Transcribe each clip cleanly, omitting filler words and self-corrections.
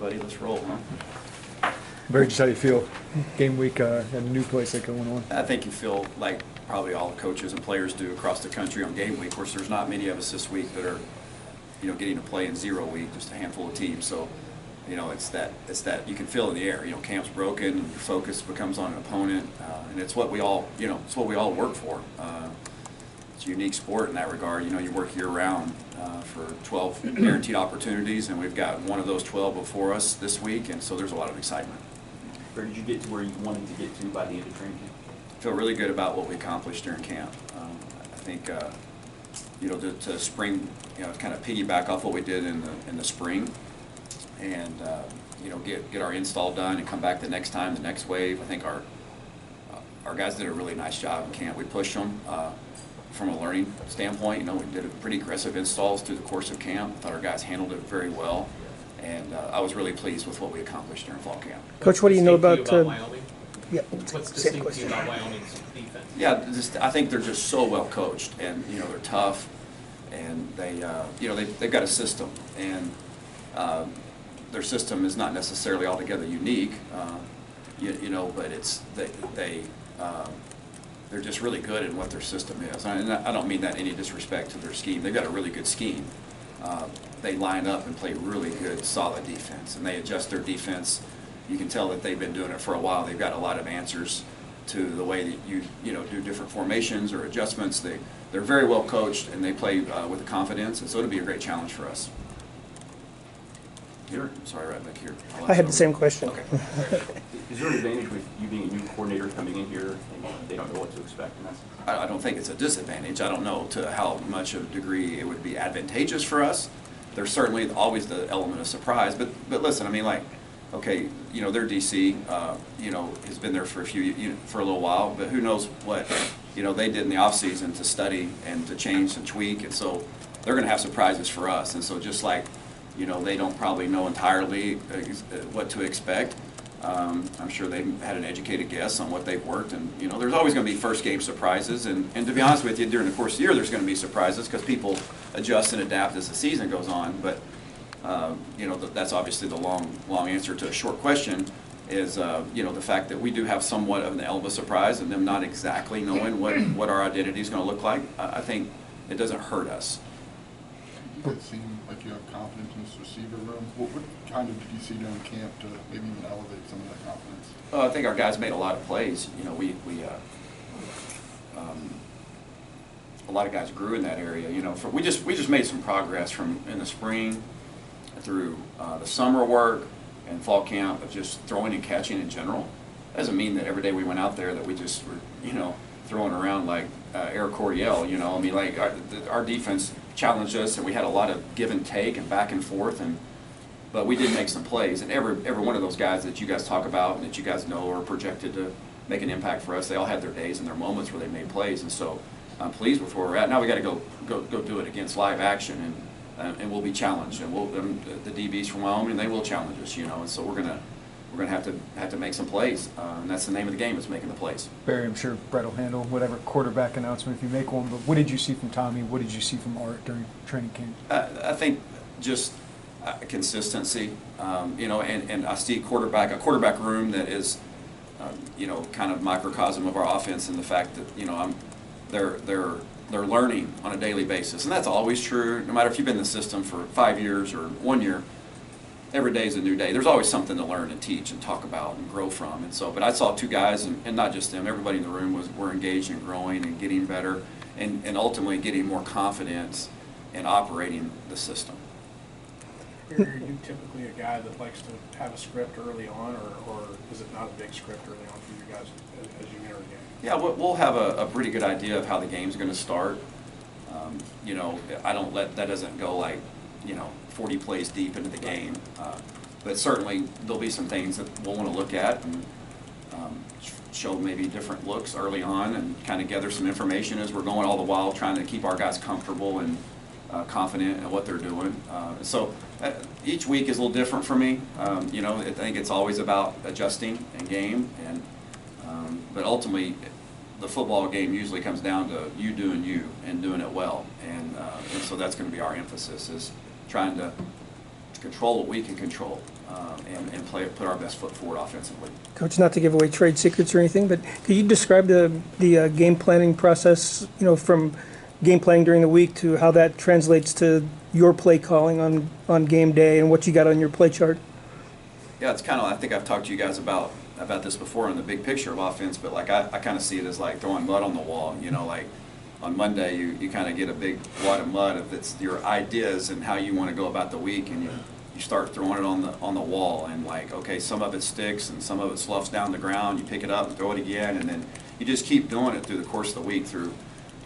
everybody. Let's roll, huh? Barry, just how you feel game week at a new place like going on? I think you feel like probably all the coaches and players do across the country on game week. Of course, there's not many of us this week that are, getting to play in 0 week, just a handful of teams. So, it's that you can feel in the air. Camp's broken, and your focus becomes on an opponent, and it's what we all, it's what we all work for. It's a unique sport in that regard. You work year-round for 12 guaranteed opportunities, and we've got one of those 12 before us this week, and so there's a lot of excitement. Where did you get to where you wanted to get to by the end of training camp? I feel really good about what we accomplished during camp. I think, to spring, kind of piggyback off what we did in the spring, and get our install done and come back the next time, the next wave. I think our guys did a really nice job in camp. We pushed them from a learning standpoint. We did pretty aggressive installs through the course of camp. I thought our guys handled it very well, and I was really pleased with what we accomplished during fall camp. Coach, what do you know about Wyoming? Yeah, What's distinct to you about Wyoming's defense? Yeah, I think they're just so well coached, and they're tough, and they've got a system, and their system is not necessarily altogether unique, but they're just really good in what their system is. And I don't mean that any disrespect to their scheme. They've got a really good scheme. They line up and play really good, solid defense, and they adjust their defense. You can tell that they've been doing it for a while. They've got a lot of answers to the way that you do different formations or adjustments. They're very well coached, and they play with confidence, and so it'll be a great challenge for us. Here, sorry, right back here. I had the same question. Okay. Is there an advantage with you being a new coordinator coming in here and they don't know what to expect? And I don't think it's a disadvantage. I don't know to how much of a degree it would be advantageous for us. There's certainly always the element of surprise, but listen, okay, their DC, has been there for for a little while, but who knows what, they did in the off season to study and to change and tweak, and so they're going to have surprises for us. And so just like, they don't probably know entirely what to expect. I'm sure they've had an educated guess on what they've worked, and there's always going to be first game surprises, and to be honest with you, during the course of the year there's going to be surprises because people adjust and adapt as the season goes on. But that's obviously the long answer to a short question is the fact that we do have somewhat of an element of surprise and them not exactly knowing what our identity is going to look like. I think it doesn't hurt us. You guys seem like you have confidence in this receiver room. What kind of did you see during camp to maybe even elevate some of that confidence? I think our guys made a lot of plays. A lot of guys grew in that area. We just made some progress from in the spring through the summer work and fall camp of just throwing and catching in general. That doesn't mean that every day we went out there that we just were throwing around like Air Coryell. Our defense challenged us, and we had a lot of give and take and back and forth, but we did make some plays, and every one of those guys that you guys talk about and that you guys know are projected to make an impact for us, they all had their days and their moments where they made plays, and so I'm pleased with where we're at. Now we got to go do it against live action, and we'll be challenged, and the DBs from Wyoming, they will challenge us, and so we're gonna have to make some plays, and that's the name of the game, is making the plays. Barry, I'm sure Brett will handle whatever quarterback announcement if you make one, but what did you see from Tommy? What did you see from Art during training camp? I think just consistency, and I see a quarterback room that is, kind of microcosm of our offense, and the fact that, they're learning on a daily basis, and that's always true, no matter if you've been in the system for 5 years or 1 year. Every day is a new day. There's always something to learn and teach and talk about and grow from. And so, but I saw two guys, and not just them, everybody in the room were engaged and growing and getting better, and ultimately getting more confidence in operating the system. Are you typically a guy that likes to have a script early on, or is it not a big script early on for you guys as you enter the game? Yeah, we'll have a pretty good idea of how the game's going to start. That doesn't go like, 40 plays deep into the game. But certainly there'll be some things that we'll want to look at and show maybe different looks early on and kind of gather some information as we're going, all the while trying to keep our guys comfortable and confident in what they're doing. So each week is a little different for me. I think it's always about adjusting and game, but ultimately the football game usually comes down to you doing you and doing it well, and so that's going to be our emphasis, is trying to control what we can control. and put our best foot forward offensively. Coach, not to give away trade secrets or anything, but could you describe the game planning process, from game planning during the week to how that translates to your play calling on game day and what you got on your play chart? Yeah, it's kind of, I think I've talked to you guys about this before in the big picture of offense, but like I kind of see it as like throwing mud on the wall. Like on Monday you kind of get a big wad of mud if it's your ideas and how you want to go about the week, and you start throwing it on the wall, and like, okay, some of it sticks and some of it sloughs down the ground. You pick it up and throw it again, and then you just keep doing it through the course of the week through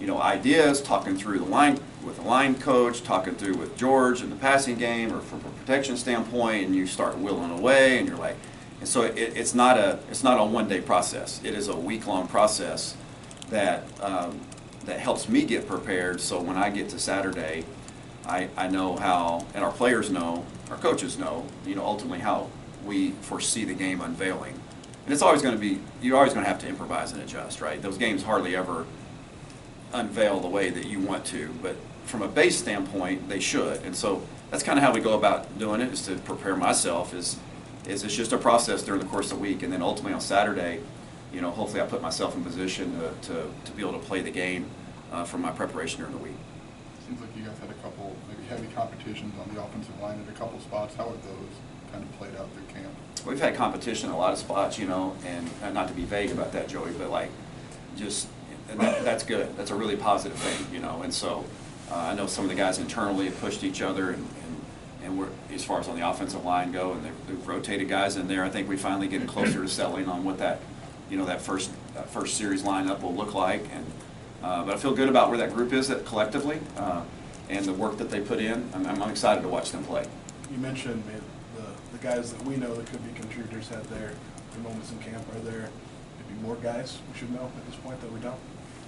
ideas, talking through the line with the line coach, talking through with George in the passing game or from a protection standpoint, and you start whittling away, and you're like, and so it's not a one-day process. It is a week-long process that helps me get prepared. So when I get to Saturday, I know how, and our players know, our coaches know, ultimately how we foresee the game unveiling. And it's always going to be, you're always going to have to improvise and adjust, right? Those games hardly ever unveil the way that you want to, but from a base standpoint, they should. And so that's kind of how we go about doing it, is to prepare myself, is it's just a process during the course of the week, and then ultimately on Saturday, hopefully I put myself in position to be able to play the game from my preparation during the week. Seems like you guys had a couple maybe heavy competitions on the offensive line at a couple spots. How have those kind of played out through camp? We've had competition in a lot of spots, and not to be vague about that, Joey, but like and that's good. That's a really positive thing, and so I know some of the guys internally have pushed each other, and we're, as far as on the offensive line go, and they've rotated guys in there. I think we finally getting closer to settling on what that first series lineup will look like, and but I feel good about where that group is collectively, and the work that they put in. I'm excited to watch them play. You mentioned the guys that we know that could be contributors had their moments in camp. Are there maybe more guys we should know at this point that we don't?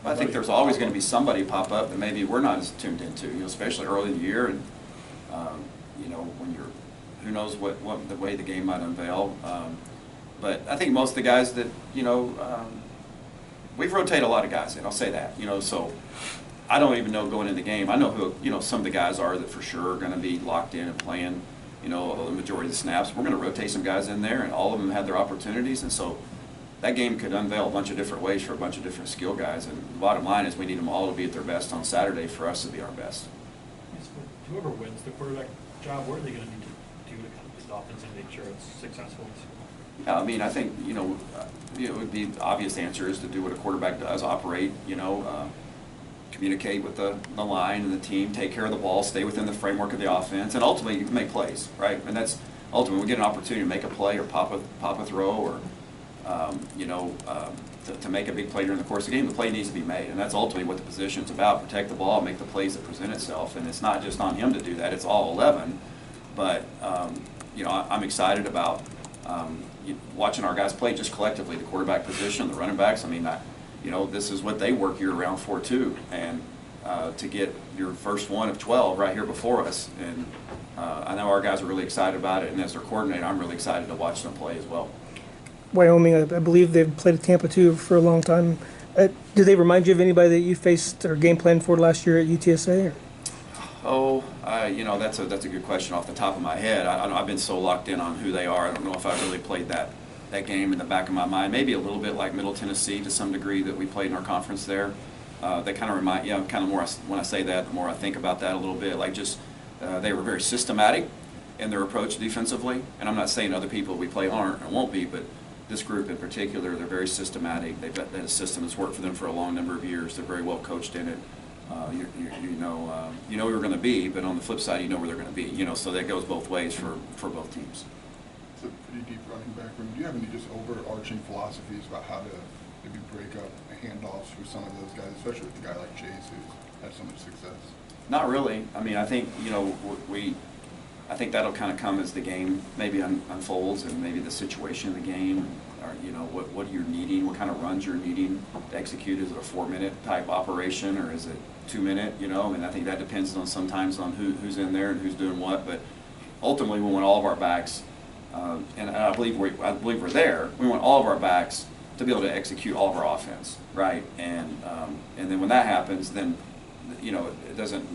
I think there's always going to be somebody pop up that maybe we're not as tuned into, especially early in the year, and when you're, who knows what the way the game might unveil. But I think most of the guys that we've rotated a lot of guys in. I'll say that. So I don't even know going into the game. I know who some of the guys are that for sure are going to be locked in and playing the majority of the snaps. We're going to rotate some guys in there, and all of them have their opportunities, and so that game could unveil a bunch of different ways for a bunch of different skill guys. And the bottom line is we need them all to be at their best on Saturday for us to be our best. Whoever wins the quarterback job, what are they going to need to do to kind of get the offense and make sure it's successful? Yeah, I mean, I think it would be the obvious answer is to do what a quarterback does: operate, communicate with the line and the team, take care of the ball, stay within the framework of the offense, and ultimately make plays, right? And that's ultimately we get an opportunity to make a play or pop a throw or to make a big play during the course of the game. The play needs to be made, and that's ultimately what the position's about: protect the ball, make the plays that present itself. And it's not just on him to do that; it's all 11. But I'm excied about watching our guys play just collectively, the quarterback position, the running backs. I mean, this is what they work year round for too, and to get your first one of 12 right here before us, and I know our guys are really excited about it, and as their coordinator, I'm really excited to watch them play as well. Wyoming, I believe they've played at Tampa too for a long time. Do they remind you of anybody that you faced or game planned for last year at UTSA? Oh, that's a good question off the top of my head. I've been so locked in on who they are. I don't know if I really played that game in the back of my mind. Maybe a little bit like Middle Tennessee to some degree that we played in our conference there. They kind of remind, kind of more when I say that, the more I think about that a little bit. Like just they were very systematic in their approach defensively, and I'm not saying other people we play aren't or won't be, but this group in particular, they're very systematic. They've got a system that's worked for them for a long number of years. They're very well coached in it. You know where you're going to be, but on the flip side, you know where they're going to be. So that goes both ways for both teams. It's a pretty deep running back room. Do you have any just overarching philosophies about how to maybe break up handoffs for some of those guys, especially with a guy like Chase who's had so much success? Not really. I mean, I think I think that'll kind of come as the game maybe unfolds, and maybe the situation of the game, or what you're needing, what kind of runs you're needing to execute. Is it a 4-minute type operation, or is it 2-minute? I think that depends on sometimes on who's in there and who's doing what. But ultimately, we want all of our backs, and I believe we're there. We want all of our backs to be able to execute all of our offense, right? And then when that happens, then you know, it doesn't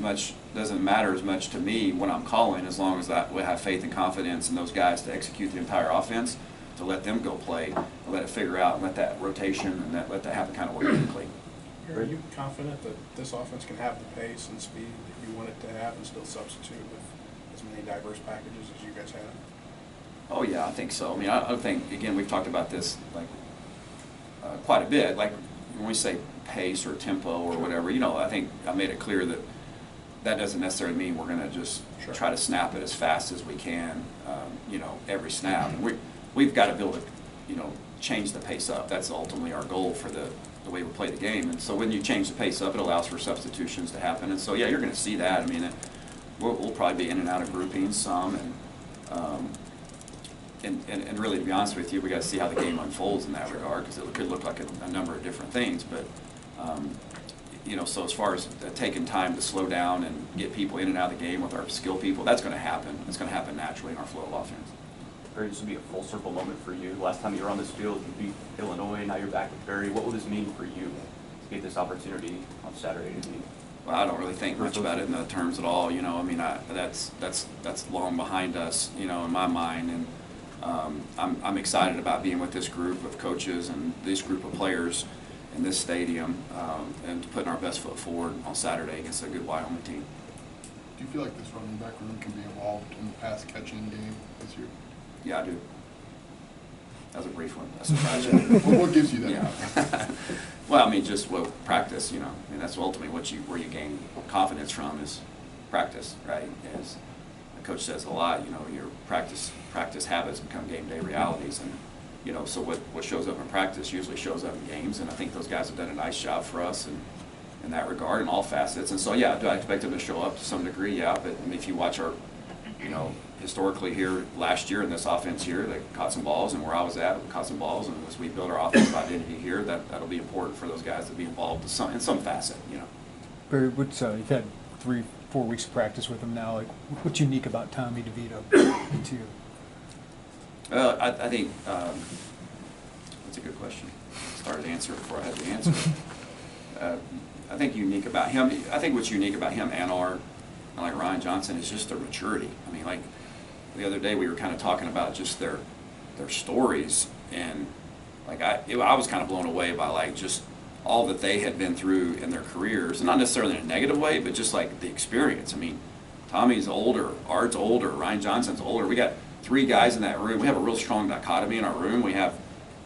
matter as much to me when I'm calling, as long as we have faith and confidence in those guys to execute the entire offense, to let them go play, and let it figure out, and let that rotation and let that happen kind of organically. Are you confident that this offense can have the pace and speed that you want it to have and still substitute with as many diverse packages as you guys have? Oh yeah, I think so. I mean, I think, again, we've talked about this like quite a bit. Like when we say pace or tempo or whatever, you know, I think I made it clear that that doesn't necessarily mean we're going to just try to snap it as fast as we can, you know, every snap. We've got to be able to, you know, change the pace up. That's ultimately our goal for the way we play the game. And so when you change the pace up, it allows for substitutions to happen. And so, yeah, you're going to see that. I mean, we'll probably be in and out of groupings some, and really, to be honest with you, we got to see how the game unfolds in that regard, because it could look like a number of different things. But you know, so as far as taking time to slow down and get people in and out of the game with our skill people, that's going to happen. It's going to happen naturally in our flow of offense. Barry, this will be a full circle moment for you. Last time you were on this field, you beat Illinois. Now you're back with Barry. What will this mean for you to get this opportunity on Saturday to meet? Well, I don't really think much about it in the terms at all. You know, I mean, that's long behind us, you know, in my mind. And I'm excited about being with this group of coaches and this group of players in this stadium, and putting our best foot forward on Saturday against a good Wyoming team. Do you feel like this running back room can be evolved in the pass catching game this year? Yeah, I do. That was a brief one. That's surprising. What gives you that? Yeah. Well, I mean, just practice. You know, I mean, that's ultimately where you gain confidence from is practice, right? As the coach says a lot, you know, your practice habits become game day realities, and you know, so what shows up in practice usually shows up in games, and I think those guys have done a nice job for us in that regard in all facets. And so, yeah, do I expect them to show up to some degree? Yeah, but I mean, if you watch our, you know, historically here last year in this offense here, they caught some balls, and where I was at, we caught some balls, and as we build our offensive identity here, that'll be important for those guys to be involved in some facet, you know. Barry, you've had 3-4 weeks of practice with him now. Like, what's unique about Tommy DeVito to you? Well, I think that's a good question. I started to answer it before I had the answer. I think unique about him. I think what's unique about him and like Ryan Johnson is just their maturity. I mean, like the other day we were kind of talking about just their stories, and like I was kind of blown away by like just all that they had been through in their careers, and not necessarily in a negative way, but just like the experience. I mean, Tommy's older, Art's older, Ryan Johnson's older. We got 3 guys in that room. We have a real strong dichotomy in our room. We have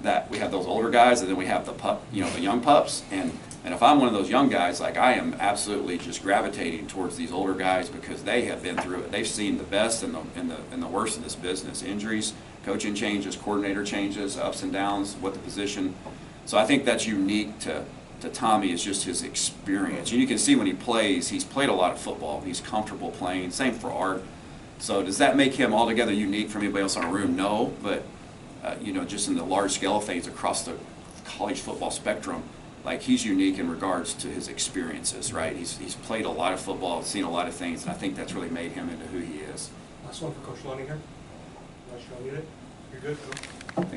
those older guys, and then we have the young pups. And if I'm one of those young guys, like I am absolutely just gravitating towards these older guys, because they have been through it. They've seen the best and the worst of this business: injuries, coaching changes, coordinator changes, ups and downs, what the position. So I think that's unique to Tommy, is just his experience. And you can see when he plays, he's played a lot of football. He's comfortable playing. Same for Art. So does that make him altogether unique from anybody else in our room? No, but you know, just in the large scale of things across the college football spectrum, like he's unique in regards to his experiences, right? He's played a lot of football, seen a lot of things, and I think that's really made him into who he is. Last one for Coach Lunney here. Unless you don't need it, you're good. Go. Thanks.